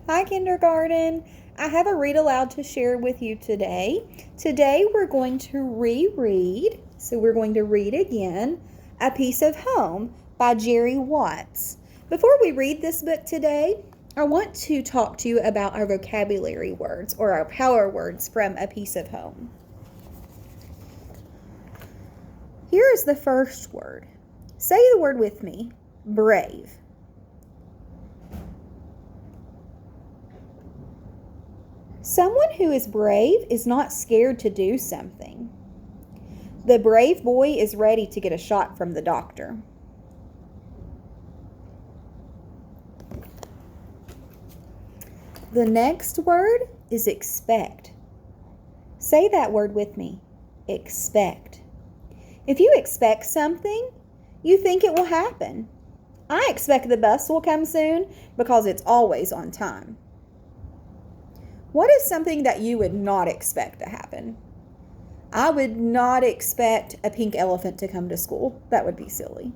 Hi, kindergarten. I have a read aloud to share with you today. Today we're going to reread, so we're going to read again, A Piece of Home by Jerry Watts. Before we read this book today, I want to talk to you about our vocabulary words or our power words from A Piece of Home. Here is the first word. Say the word with me, brave. Someone who is brave is not scared to do something. The brave boy is ready to get a shot from the doctor. The next word is expect. Say that word with me, expect. If you expect something, you think it will happen. I expect the bus will come soon because it's always on time. What is something that you would not expect to happen? I would not expect a pink elephant to come to school. That would be silly.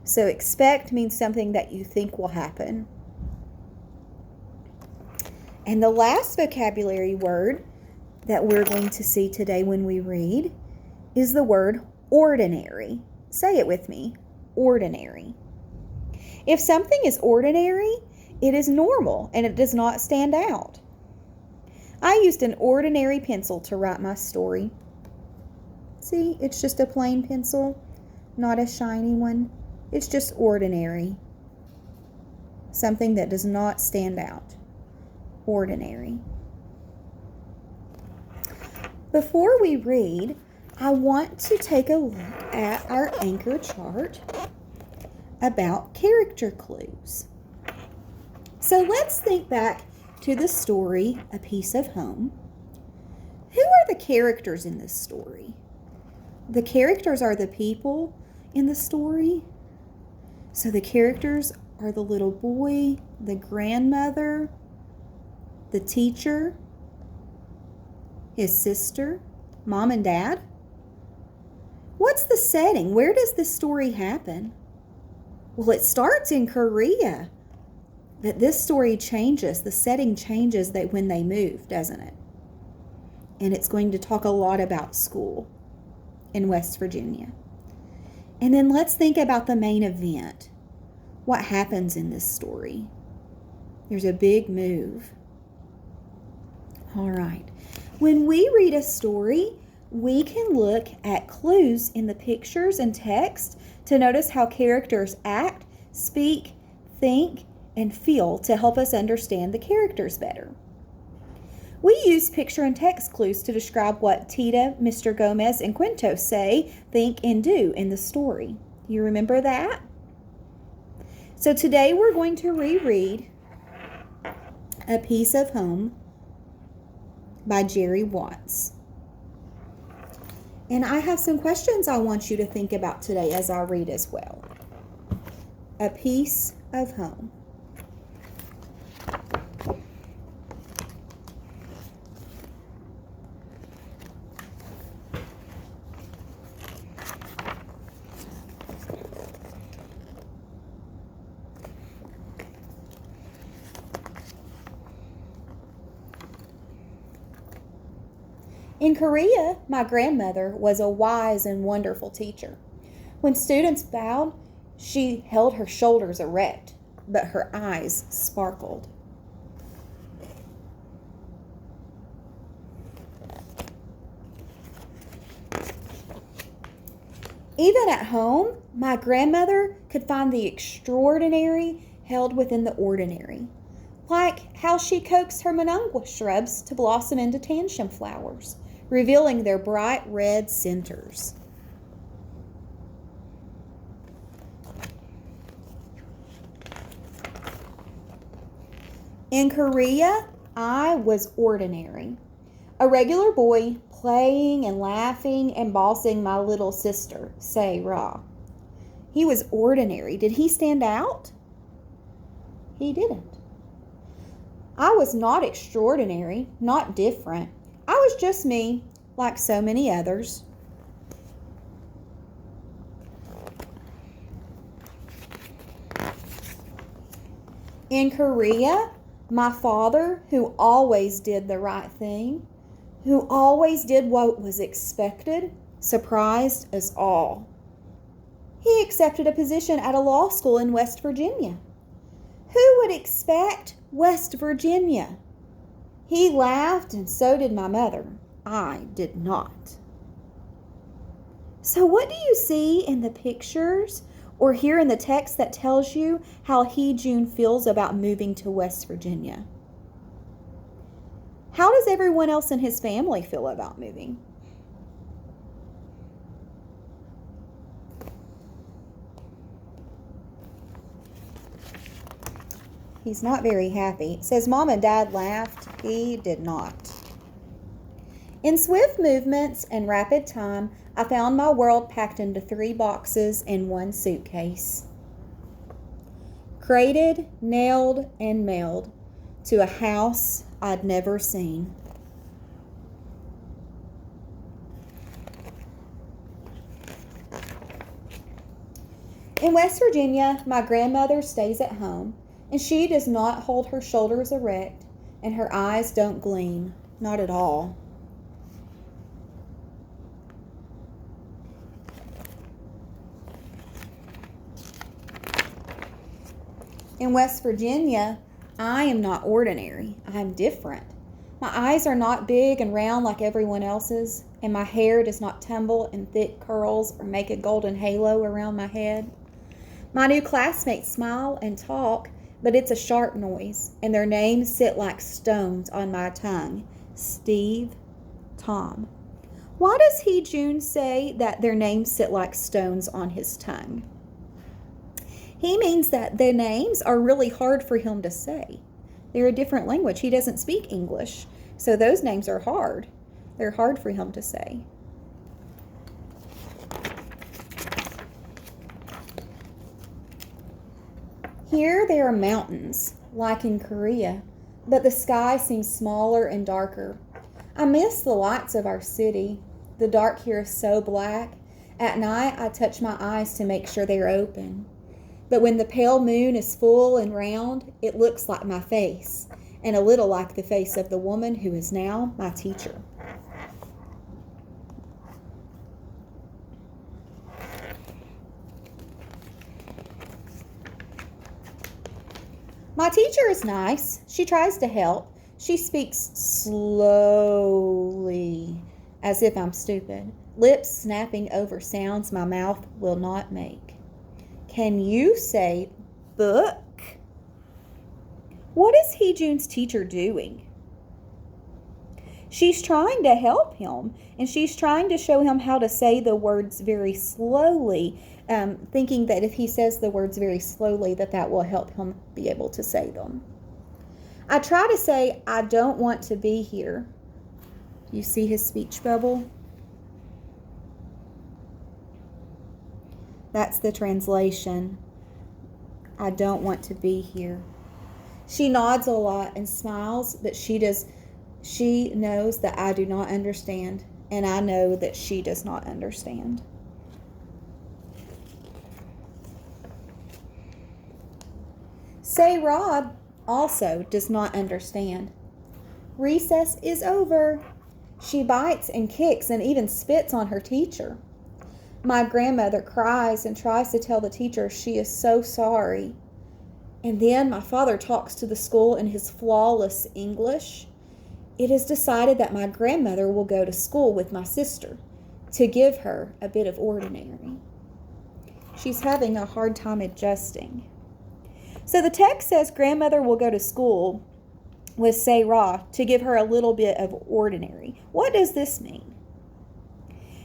So expect means something that you think will happen. And the last vocabulary word that we're going to see today when we read is the word ordinary. Say it with me, ordinary. If something is ordinary, it is normal and it does not stand out. I used an ordinary pencil to write my story. See, it's just a plain pencil, not a shiny one. It's just ordinary. Something that does not stand out. Ordinary. Before we read, I want to take a look at our anchor chart about character clues. So let's think back to the story, A Piece of Home. Who are the characters in this story? The characters are the people in the story. So the characters are the little boy, the grandmother, the teacher, his sister, mom and dad. What's the setting? Where does this story happen? Well, it starts in Korea. But this story changes, the setting changes when they move, doesn't it? And it's going to talk a lot about school in West Virginia. And then let's think about the main event. What happens in this story? There's a big move. All right. When we read a story, we can look at clues in the pictures and text to notice how characters act, speak, think, and feel to help us understand the characters better. We use picture and text clues to describe what Tita, Mr. Gomez, and Quinto say, think, and do in the story. You remember that? So today we're going to reread A Piece of Home by Jerry Watts. And I have some questions I want you to think about today as I read as well. A Piece of Home. In Korea, my grandmother was a wise and wonderful teacher. When students bowed, she held her shoulders erect, but her eyes sparkled. Even at home, my grandmother could find the extraordinary held within the ordinary, like how she coaxed her monongah shrubs to blossom into tansham flowers, revealing their bright red centers. In Korea, I was ordinary. A regular boy playing and laughing and bossing my little sister, Say Ra. He was ordinary. Did he stand out? He didn't. I was not extraordinary, not different. I was just me, like so many others. In Korea, My father, who always did the right thing, who always did what was expected, surprised us all. He accepted a position at a law school in West Virginia. Who would expect West Virginia? He laughed, and so did my mother. I did not. So what do you see in the pictures or here in the text that tells you how June feels about moving to West Virginia? How does everyone else in his family feel about moving? He's not very happy. It says Mom and Dad laughed. He did not. In swift movements and rapid time, I found my world packed into 3 boxes and 1 suitcase. Crated, nailed, and mailed to a house I'd never seen. In West Virginia, my grandmother stays at home, and she does not hold her shoulders erect, and her eyes don't gleam, not at all. In West Virginia, I am not ordinary. I'm different. My eyes are not big and round like everyone else's, and my hair does not tumble in thick curls or make a golden halo around my head. My new classmates smile and talk, but it's a sharp noise, and their names sit like stones on my tongue. Steve, Tom. Why does June say that their names sit like stones on his tongue? He means that the names are really hard for him to say. They're a different language. He doesn't speak English, so those names are hard. They're hard for him to say. Here there are mountains, like in Korea, but the sky seems smaller and darker. I miss the lights of our city. The dark here is so black. At night, I touch my eyes to make sure they're open. But when the pale moon is full and round, it looks like my face, and a little like the face of the woman who is now my teacher. My teacher is nice. She tries to help. She speaks slowly, as if I'm stupid, lips snapping over sounds my mouth will not make. Can you say book? What is June's teacher doing? She's trying to help him, and she's trying to show him how to say the words very slowly, thinking that if he says the words very slowly, that will help him be able to say them. I try to say, I don't want to be here. You see his speech bubble? That's the translation. I don't want to be here. She nods a lot and smiles, but she knows that I do not understand, and I know that she does not understand. Sarah also does not understand. Recess is over. She bites and kicks and even spits on her teacher. My grandmother cries and tries to tell the teacher she is so sorry. And then my father talks to the school in his flawless English. It is decided that my grandmother will go to school with my sister to give her a bit of ordinary. She's having a hard time adjusting. So the text says grandmother will go to school with Sarah to give her a little bit of ordinary. What does this mean?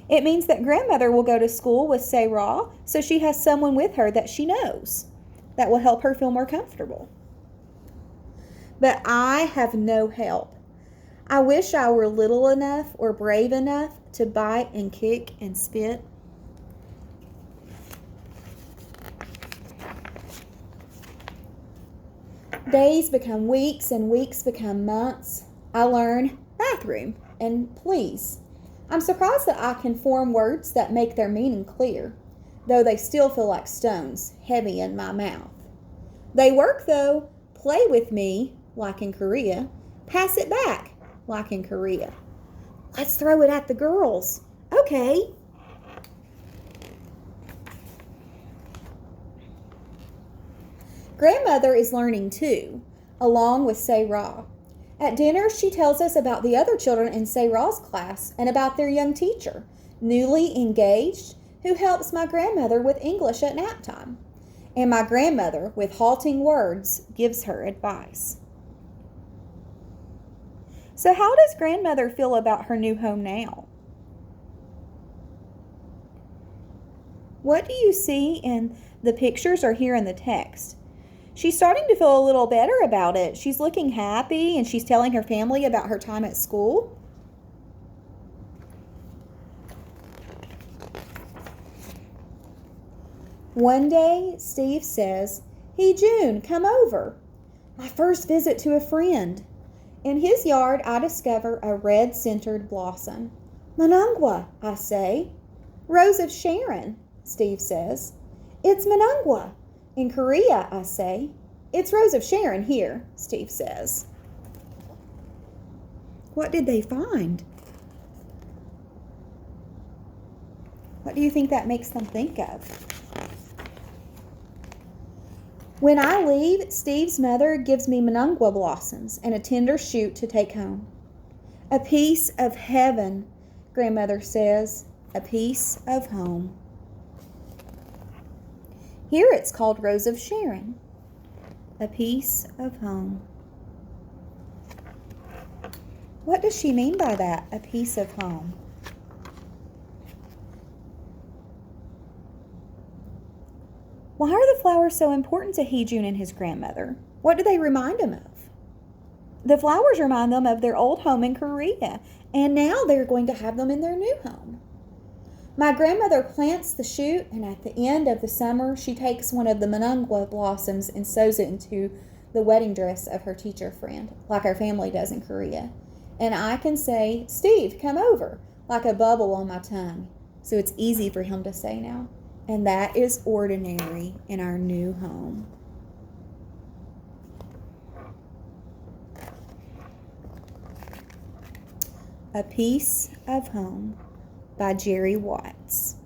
It means that grandmother will go to school with Sarah so she has someone with her that she knows that will help her feel more comfortable. But I have no help. I wish I were little enough or brave enough to bite and kick and spit. Days become weeks and weeks become months. I learn bathroom and please. I'm surprised that I can form words that make their meaning clear, though they still feel like stones, heavy in my mouth. They work though. Play with me like in Korea. Pass it back, like in Korea. Let's throw it at the girls. Okay. Grandmother is learning too, along with Sarah. At dinner, she tells us about the other children in Sarah's class and about their young teacher, newly engaged, who helps my grandmother with English at nap time. And my grandmother, with halting words, gives her advice. So how does grandmother feel about her new home now? What do you see in the pictures or here in the text? She's starting to feel a little better about it. She's looking happy and she's telling her family about her time at school. One day, Steve says, "Hey, June, come over. My first visit to a friend." In his yard, I discover a red-centered blossom. "Manangwa," I say. "Rose of Sharon," Steve says. "It's Manangwa." In Korea, I say. "It's Rose of Sharon here," Steve says. What did they find? What do you think that makes them think of? When I leave, Steve's mother gives me Manangwa blossoms and a tender shoot to take home. "A piece of heaven," grandmother says, "a piece of home." Here it's called Rose of Sharon, a piece of home. What does she mean by that, a piece of home? Why are the flowers so important to Heejun and his grandmother? What do they remind him of? The flowers remind them of their old home in Korea, and now they're going to have them in their new home. My grandmother plants the shoot, and at the end of the summer, she takes one of the Manangwa blossoms and sews it into the wedding dress of her teacher friend, like our family does in Korea. And I can say, "Steve, come over," like a bubble on my tongue. So it's easy for him to say now. And that is ordinary in our new home. A Piece of Home by Jerry Watts.